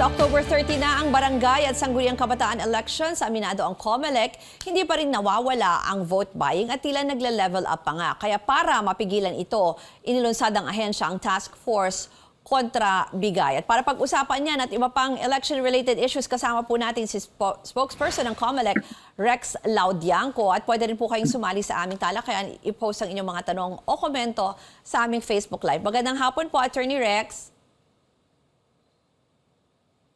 Sa October 30 na ang barangay at sangguniang kabataan elections, aminado ang COMELEC, hindi pa rin nawawala ang vote buying at tila nagle-level up pa nga. Kaya para mapigilan ito, inilunsad ng ahensya ang task force kontra bigay. At para pag-usapan niyan at iba pang election-related issues, kasama po natin si spokesperson ng COMELEC, Rex Laudianco. At pwede rin po kayong sumali sa aming talakayan, i-post ang inyong mga tanong o komento sa aming Facebook Live. Magandang hapon po, Attorney Rex.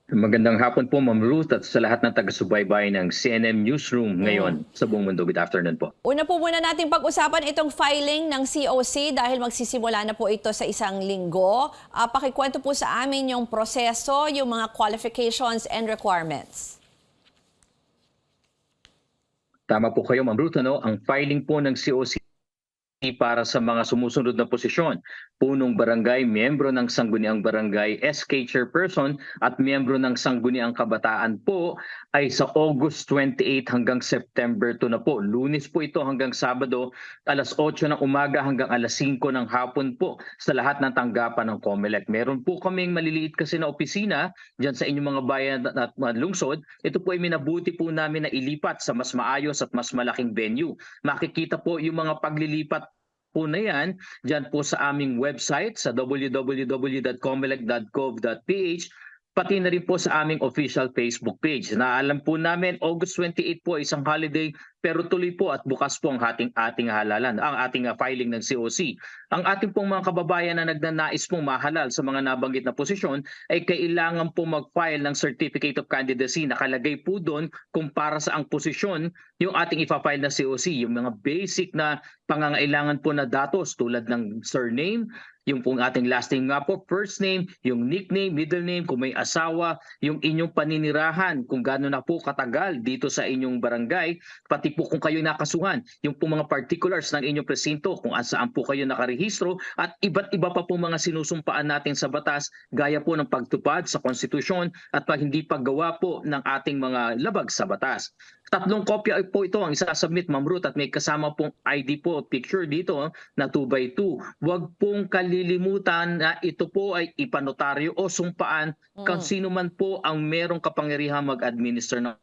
Magandang hapon po, Ma'am Ruth, at sa lahat ng taga-subaybay ng CNN Newsroom ngayon sa buong mundo. Good afternoon po. Una po muna natin pag-usapan itong filing ng COC dahil magsisimula na po ito sa isang linggo. Pakikwento po sa amin yung proseso, yung mga qualifications and requirements. Tama po kayo, Ma'am Ruth. Ang filing po ng COC para sa mga sumusunod na posisyon, punong barangay, miyembro ng sangguniang barangay, SK chairperson at miyembro ng sangguniang kabataan po ay sa August 28 hanggang September 2 na po. Lunes po ito hanggang Sabado, alas 8 ng umaga hanggang alas 5 ng hapon po sa lahat ng tanggapan ng COMELEC. Meron po kaming maliliit kasi na opisina dyan sa inyong mga bayan at lungsod. Ito po ay minabuti po namin na ilipat sa mas maayos at mas malaking venue. Makikita po yung mga paglilipat po na yan, dyan po sa aming website sa www.comelec.gov.ph, pati na rin po sa aming official Facebook page. Naalam po namin, August 28 po isang holiday, pero tuloy po at bukas po ang ating halalan, ang ating filing ng COC. Ang ating pong mga kababayan na nagnanais pong mahalal sa mga nabanggit na posisyon ay kailangan po mag-file ng Certificate of Candidacy. Nakalagay po doon kung para sa ang posisyon yung ating ipa-file na COC, yung mga basic na pangangailangan po na datos tulad ng surname, yung pong ating last name nga po, first name, yung nickname, middle name, kung may asawa, yung inyong paninirahan, kung gaano na po katagal dito sa inyong barangay, pati po kung kayo nakasuhan, yung po mga particulars ng inyong presinto, kung saan po kayo nakarehistro, at iba't iba pa po mga sinusumpaan natin sa batas, gaya po ng pagtupad sa konstitusyon at pag hindi paggawa po ng ating mga labag sa batas. 3 kopya po ito ang isasubmit, Ma'am Ruth, at may kasama pong ID po, picture dito na 2x2. Huwag pong kalilimutan na ito po ay ipanotaryo o sumpaan kung sino man po ang merong kapangyarihan mag-administer ng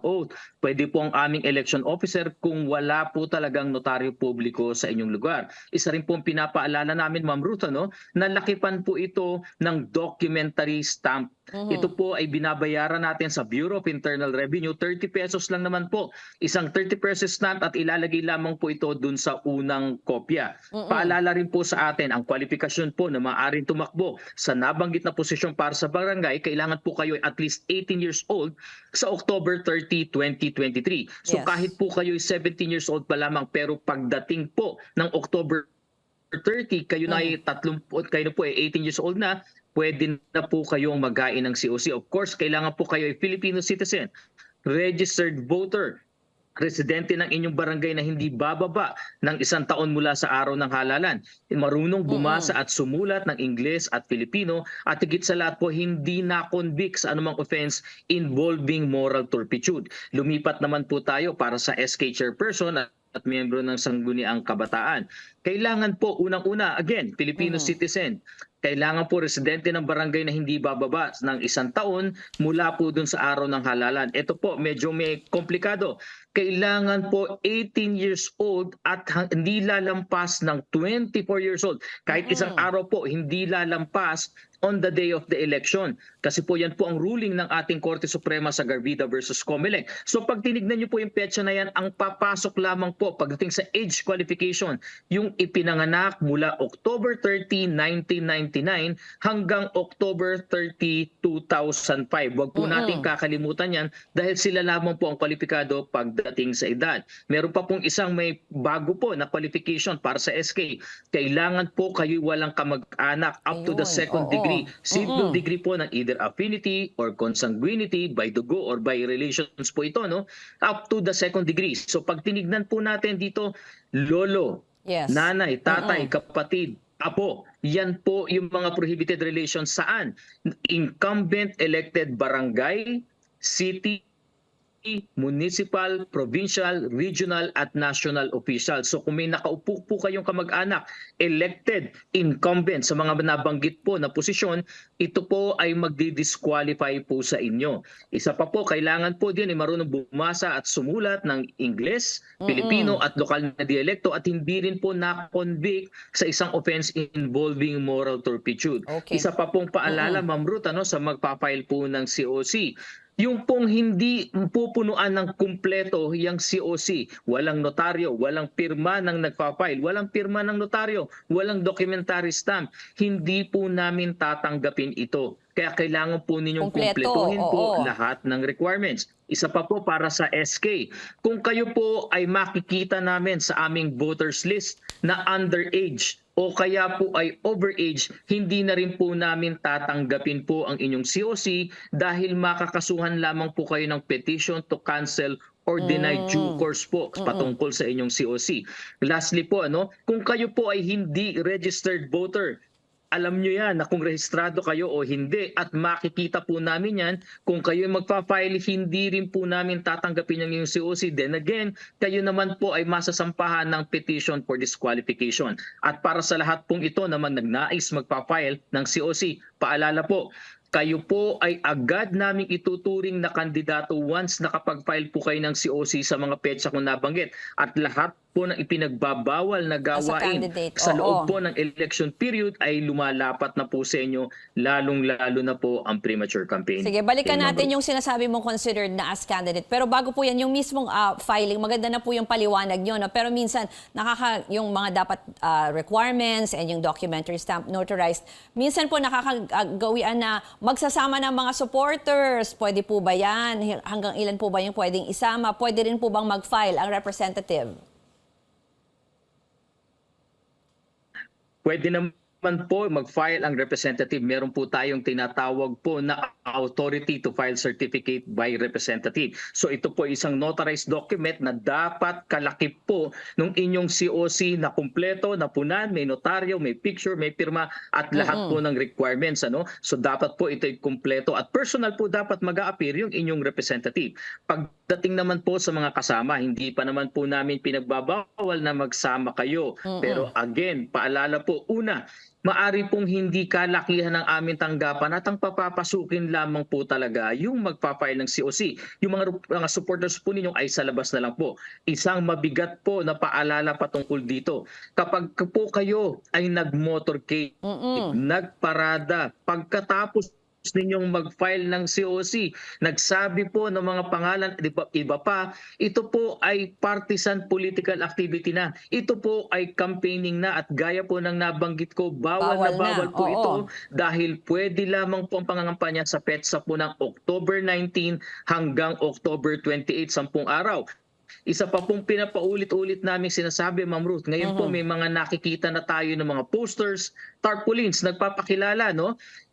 oath. Pwede po ang aming election officer kung wala po talagang notaryo publiko sa inyong lugar. Isa rin po ang pinapaalala namin, Ma'am Ruth, na lakipan po ito ng documentary stamp. Ito po ay binabayaran natin sa Bureau of Internal Revenue. 30 pesos lang naman po. Isang 30 pesos stamp at ilalagay lamang po ito dun sa unang kopya. Paalala rin po sa atin, ang kwalifikasyon po na maaaring tumakbo sa nabanggit na posisyon para sa barangay, kailangan po kayo at least 18 years old sa October 30, 2023. So Yes. kahit po kayo 17 years old pa lamang, pero pagdating po ng October 30, kayo na ay 30, kayo po ay 18 years old na, pwede na po kayong mag-gain ng COC. Of course, kailangan po kayo ay Filipino citizen, registered voter, residente ng inyong barangay na hindi bababa ng 1 taon mula sa araw ng halalan, marunong bumasa at sumulat ng Ingles at Filipino, at higit sa lahat po hindi na-convict sa anumang offense involving moral turpitude. Lumipat naman po tayo para sa SK chairperson at miyembro ng sangguniang kabataan. Kailangan po unang-una, again, Filipino citizen. Kailangan po residente ng barangay na hindi bababa ng 1 taon mula po dun sa araw ng halalan. Ito po, medyo may komplikado. Kailangan po 18 years old at hindi lalampas ng 24 years old. Kahit isang araw po, hindi lalampas on the day of the election. Kasi po yan po ang ruling ng ating Korte Suprema sa Garvida versus Comelec. So pag tinignan niyo po yung petsa na yan, ang papasok lamang po pagdating sa age qualification, yung ipinanganak mula October 30, 1999 hanggang October 30, 2005. Huwag po natin kakalimutan yan dahil sila lamang po ang kwalipikado pagdating sa edad. Meron pa pong isang may bago po na qualification para sa SK. Kailangan po kayo walang kamag-anak up to the second degree. Civil degree po ng either affinity or consanguinity by dugo or by relations po ito, up to the second degree. So pag tinignan po natin dito, lolo, nanay, tatay, kapatid, apo, yan po yung mga prohibited relations saan? Incumbent elected barangay, city, municipal, provincial, regional at national officials. So kung may nakaupo po kayong kamag-anak, elected, incumbent sa mga nabanggit po na posisyon, ito po ay magdi-disqualify po sa inyo. Isa pa po, kailangan po din ay marunong bumasa at sumulat ng Ingles, Filipino at lokal na dialekto at hindi rin po na-convict sa isang offense involving moral turpitude. Okay. Isa pa pong paalala, Ma'am Ruth, sa magpapile po ng COC. Yung pong hindi pupunuan ng kumpleto yung COC, walang notaryo, walang pirma ng nagpa-file, walang pirma ng notaryo, walang documentary stamp, hindi po namin tatanggapin ito. Kaya kailangan po ninyong Kumpleto, kumpletuhin po oo. lahat ng requirements. Isa pa po para sa SK. Kung kayo po ay makikita namin sa aming voters list na underage o kaya po ay overage, hindi na rin po namin tatanggapin po ang inyong COC dahil makakasuhan lamang po kayo ng petition to cancel or deny due course po patungkol sa inyong COC. Lastly po, kung kayo po ay hindi registered voter, alam nyo yan na kung rehistrado kayo o hindi at makikita po namin yan. Kung kayo magpa-file, hindi rin po namin tatanggapin yung COC. Then again, kayo naman po ay masasampahan ng petition for disqualification. At para sa lahat pong ito naman nagnais magpa-file ng COC, paalala po, kayo po ay agad naming ituturing na kandidato once nakapag-file po kayo ng COC sa mga petsa kung nabanggit. At lahat po ng ipinagbabawal na gawain candidate, sa oo. loob po ng election period ay lumalapat na po sa inyo, lalong-lalo na po ang premature campaign. Sige, balikan Ma'am natin Ruth. yung sinasabi mo considered na as candidate. Pero bago po yan, yung mismong filing, maganda na po yung paliwanag nyo. No? Pero minsan, yung mga dapat requirements and yung documentary stamp notarized, minsan po nakakagawian na magsasama ng mga supporters. Pwede po ba yan? Hanggang ilan po ba yung pwedeng isama? Pwede rin po bang mag-file ang representative? Pwede naman po mag-file ang representative. Meron po tayong tinatawag po na authority to file certificate by representative. So ito po isang notarized document na dapat kalakip po ng inyong COC na kumpleto, na punan, may notaryo, may picture, may pirma at lahat po ng requirements. So dapat po ito ay kumpleto at personal po dapat mag-a-appear yung inyong representative. Pagdating naman po sa mga kasama, hindi pa naman po namin pinagbabawal na magsama kayo. Pero again, paalala po, una, maari pong hindi kalakihan ng aming tanggapan at ang papapasukin lamang po talaga yung magpapile ng COC. Yung mga supporters po ninyo ay sa labas na lang po. Isang mabigat po na paalala patungkol dito. Kapag po kayo ay nag-motorcade, nagparada, pagkatapos ninyong mag-file ng COC, nagsabi po ng mga pangalan, iba pa, ito po ay partisan political activity na. Ito po ay campaigning na at gaya po ng nabanggit ko, bawal na bawal po oo. ito dahil pwede lamang po ang pangangampanya sa petsa po ng October 19 hanggang October 28, 10 araw. Isa pa pong pinapaulit-ulit namin sinasabi, Ma'am Ruth, ngayon po may mga nakikita na tayo ng mga posters, tarpaulins, nagpapakilala,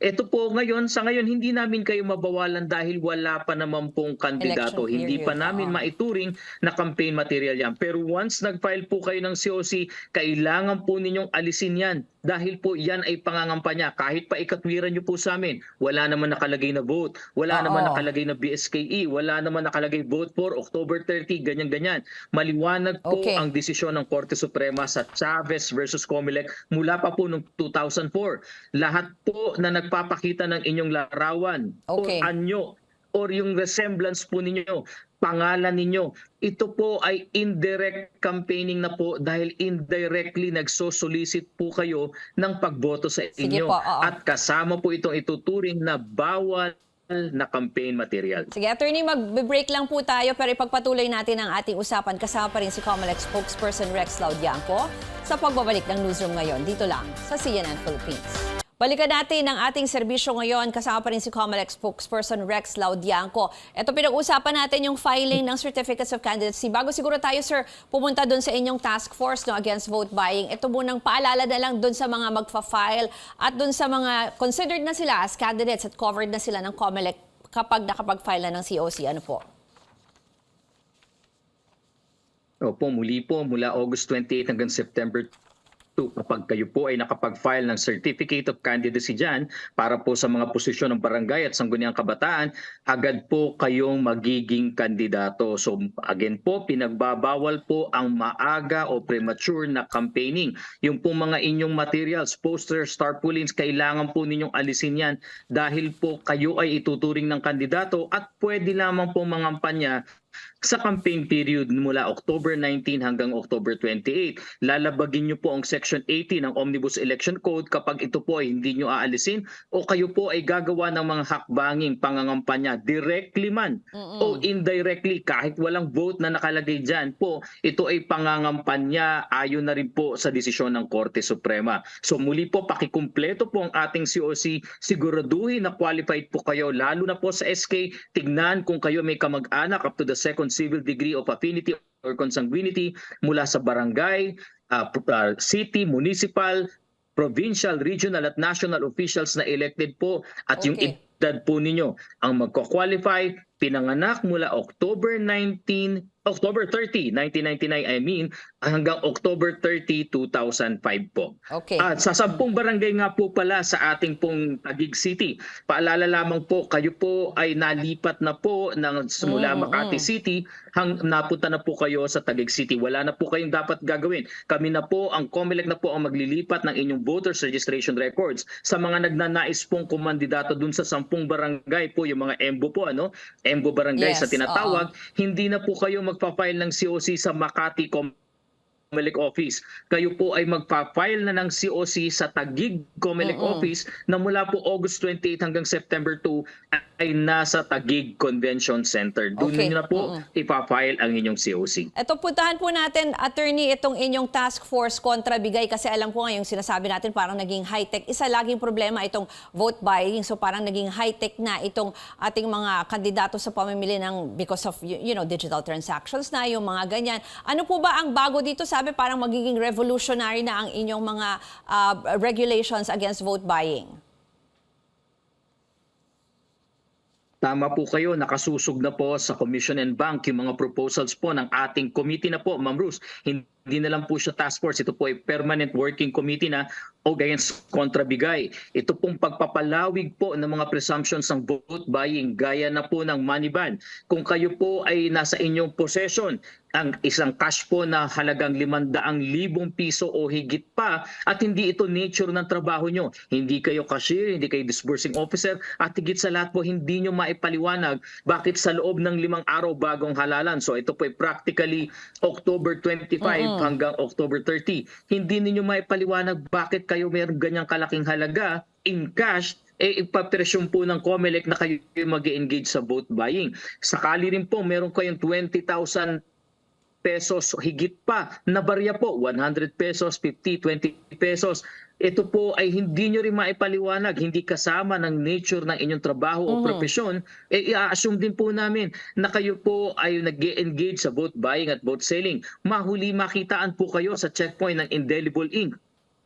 Ito po sa ngayon, hindi namin kayo mabawalan dahil wala pa naman pong kandidato. Election Hindi pa period, namin maituring na campaign material yan. Pero once nag-file po kayo ng COC, kailangan po ninyong alisin yan dahil po yan ay pangangampanya. Kahit pa ikatwiran nyo po sa amin, wala naman nakalagay na vote, wala naman nakalagay na BSKE, wala naman nakalagay vote for October 30, ganyan-ganyan. Maliwanag po Okay. ang desisyon ng Korte Suprema sa Chavez versus Comelec mula pa po noong 2004. Lahat po na nagpapakita ng inyong larawan Okay. o anyo or yung resemblance po ninyo, pangalan ninyo, ito po ay indirect campaigning na po dahil indirectly nagsosolicit po kayo ng pagboto sa Sige inyo. po, oo. At kasama po itong ituturing na bawal na campaign material. Sige, attorney, mag-break lang po tayo pero ipagpatuloy natin ang ating usapan. Kasama pa rin si Comelec spokesperson Rex Laudianco sa pagbabalik ng newsroom ngayon dito lang sa CNN Philippines. Balikan natin ang ating serbisyo ngayon. Kasama pa rin si Comelec spokesperson Rex Laudianco. Ito, pinag-usapan natin yung filing ng Certificates of Candidacy. Bago siguro tayo, sir, pumunta doon sa inyong task force against vote buying. Ito munang paalala na lang doon sa mga magfa-file at doon sa mga considered na sila as candidates at covered na sila ng Comelec kapag nakapag-file na ng COC. Ano po? Opo, muli po mula August 28 hanggang September kapag kayo po ay nakapag-file ng Certificate of Candidacy dyan para po sa mga posisyon ng barangay at sangguniang kabataan, agad po kayong magiging kandidato. So again po, pinagbabawal po ang maaga o premature na campaigning. Yung po mga inyong materials, posters, tarpaulins, kailangan po ninyong alisin yan dahil po kayo ay ituturing ng kandidato at pwede lamang po mangampanya sa campaign period mula October 19 hanggang October 28. Lalabagin nyo po ang Section 80 ng Omnibus Election Code kapag ito po ay hindi nyo aalisin o kayo po ay gagawa ng mga hakbanging pangangampanya directly man o indirectly kahit walang vote na nakalagay dyan po, ito ay pangangampanya ayon na rin po sa desisyon ng Korte Suprema. So muli po, pakikumpleto po ang ating COC, siguraduhin na qualified po kayo lalo na po sa SK, tignan kung kayo may kamag-anak up to the second civil degree of affinity or consanguinity mula sa barangay, city, municipal, provincial, regional at national officials na elected po at yung Okay. edad po ninyo ang magko-qualify, pinanganak mula October 30, 1999 hanggang October 30, 2005 po. Okay. At sa 10 barangay nga po pala sa ating pong Taguig City, paalala lamang po, kayo po ay nalipat na po ng simula Makati City, napunta na po kayo sa Taguig City. Wala na po kayong dapat gagawin. Kami na po, ang COMELEC na po ang maglilipat ng inyong voters registration records. Sa mga nagnanais pong kumandidato dun sa 10 barangay po, yung mga EMBO po, EMBO barangay Yes, sa tinatawag, hindi na po kayo magpa-file ng COC sa Makati COMELEC office. Kayo po ay magpa-file na ng COC sa Taguig COMELEC office na mula po August 28 hanggang September 2 ay nasa Taguig Convention Center. Doon Okay. niyo na po ipa-file ang inyong COC. Ito, puntahan po natin, attorney, itong inyong task force kontra bigay kasi alam ko ngayong sinasabi natin parang naging high-tech. Isa laging problema itong vote buying. So parang naging high-tech na itong ating mga kandidato sa pamimili ng because of digital transactions na, yung mga ganyan. Ano po ba ang bago dito? Sabi parang magiging revolutionary na ang inyong mga regulations against vote buying. Tama po kayo, nakasusog na po sa Commission and Bank yung mga proposals po ng ating committee na po, Ma'am Rus. Hindi na lang po siya task force, ito po ay permanent working committee na against kontrabigay. Ito pong pagpapalawig po ng mga presumptions ng vote buying gaya na po ng money ban. Kung kayo po ay nasa inyong possession ang isang cash po na halagang 500,000 piso o higit pa at hindi ito nature ng trabaho nyo. Hindi kayo cashier, hindi kayo disbursing officer at higit sa lahat po hindi nyo maipaliwanag bakit sa loob ng 5 araw bagong halalan. So ito po ay practically October 25 hanggang October 30. Hindi ninyo maipaliwanag bakit kayo mayroong ganyang kalaking halaga in cash ipapresyon po ng COMELEC na kayo mag-engage sa vote buying. Sakali rin po meron kayong 20,000 pesos higit pa na barya po, 100 pesos, 50, 20 pesos. Ito po ay hindi nyo rin maipaliwanag, hindi kasama ng nature ng inyong trabaho o profesyon, i-assume din po namin na kayo po ay nag-engage sa vote buying at vote selling. Mahuli makitaan po kayo sa checkpoint ng indelible ink.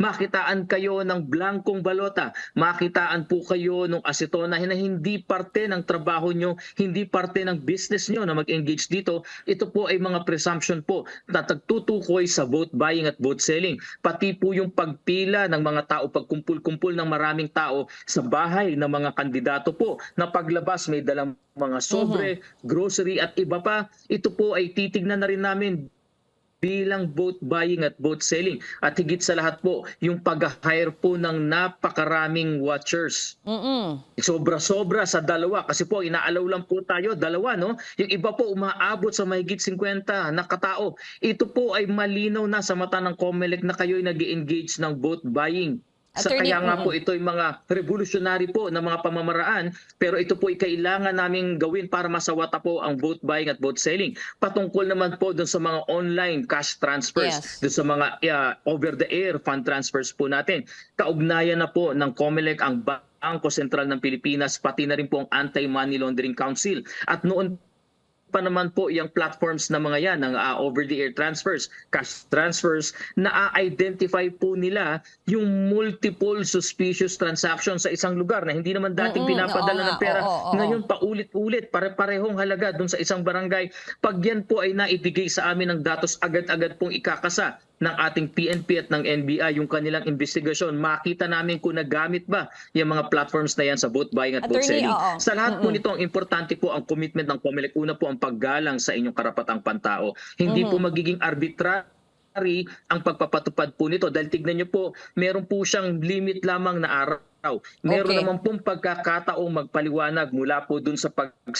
Makitaan kayo ng blankong balota, makitaan po kayo ng asetona na hindi parte ng trabaho nyo, hindi parte ng business nyo na mag-engage dito. Ito po ay mga presumption po na tagtutukoy sa vote buying at vote selling. Pati po yung pagpila ng mga tao, pagkumpul-kumpul ng maraming tao sa bahay ng mga kandidato po na paglabas may dalang mga sobre, grocery at iba pa. Ito po ay titignan na rin namin bilang vote buying at vote selling. At higit sa lahat po, yung pag-hire po ng napakaraming watchers. Sobra-sobra sa dalawa. Kasi po, inaalaw lang po tayo, dalawa, no? Yung iba po, umaabot sa mahigit 50 na katao. Ito po ay malinaw na sa mata ng COMELEC na kayo'y nag-engage ng vote buying. Attorney, Kaya nga po ito yung mga revolutionary po na mga pamamaraan, pero ito po ay kailangan naming gawin para masawata po ang vote buying at vote selling. Patungkol naman po dun sa mga online cash transfers, Yes. dun sa mga over-the-air fund transfers po natin. Kaugnayan na po ng COMELEC ang Bangko Sentral ng Pilipinas, pati na rin po ang Anti-Money Laundering Council. At noon pa naman po yung platforms na mga yan, ng over-the-air transfers, cash transfers, na-identify po nila yung multiple suspicious transactions sa isang lugar na hindi naman dating pinapadala oo ng pera. nga, oo. Ngayon, paulit-ulit, pare-parehong halaga dun sa isang barangay. Pag yan po ay naibigay sa amin ng datos, agad-agad pong ikakasa ng ating PNP at ng NBI yung kanilang investigasyon. Makita namin kung nagamit ba yung mga platforms na yan sa vote buying at vote Attorney, selling. oo. Sa lahat po nito, ang importante po ang commitment ng COMELEC. Una po ang paggalang sa inyong karapatang pantao. Hindi po magiging arbitrary ang pagpapatupad po nito. Dahil tignan nyo po, meron po siyang limit lamang na araw. Meron Okay. naman pong pagkakataong magpaliwanag mula po dun sa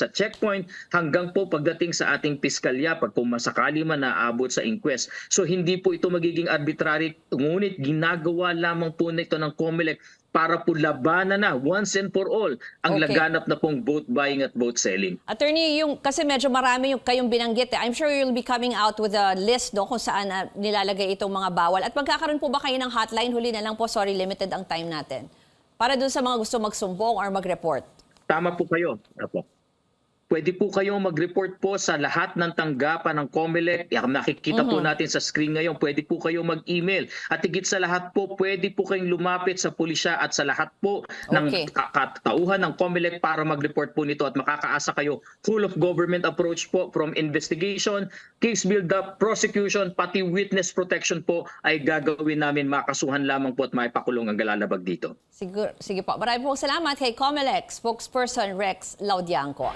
checkpoint hanggang po pagdating sa ating piskalya pag kung masakali man naabot sa inquest. So hindi po ito magiging arbitrary, ngunit ginagawa lamang po nito ng COMELEC para po labanan na once and for all ang Okay. laganap na pong vote buying at vote selling. Attorney, kasi medyo marami yung kayong binanggit. I'm sure you'll be coming out with a list kung saan nilalagay itong mga bawal. At magkakaroon po ba kayo ng hotline? Huli na lang po, sorry, limited ang time natin. Para dun sa mga gusto magsumbong or mag-report. Tama po kayo. Apo. Pwede po kayong mag-report po sa lahat ng tanggapan ng COMELEC. Nakikita po natin sa screen ngayon. Pwede po kayong mag-email. At higit sa lahat po, pwede po kayong lumapit sa pulisya at sa lahat po Okay. ng katauhan ng COMELEC para mag-report po nito. At makakaasa kayo full of government approach po from investigation, case build-up, prosecution, pati witness protection po ay gagawin namin. Makasuhan lamang po at maipakulong ang galalabag dito. Sige po. Maraming pong salamat kay COMELEC spokesperson Rex Laudianco.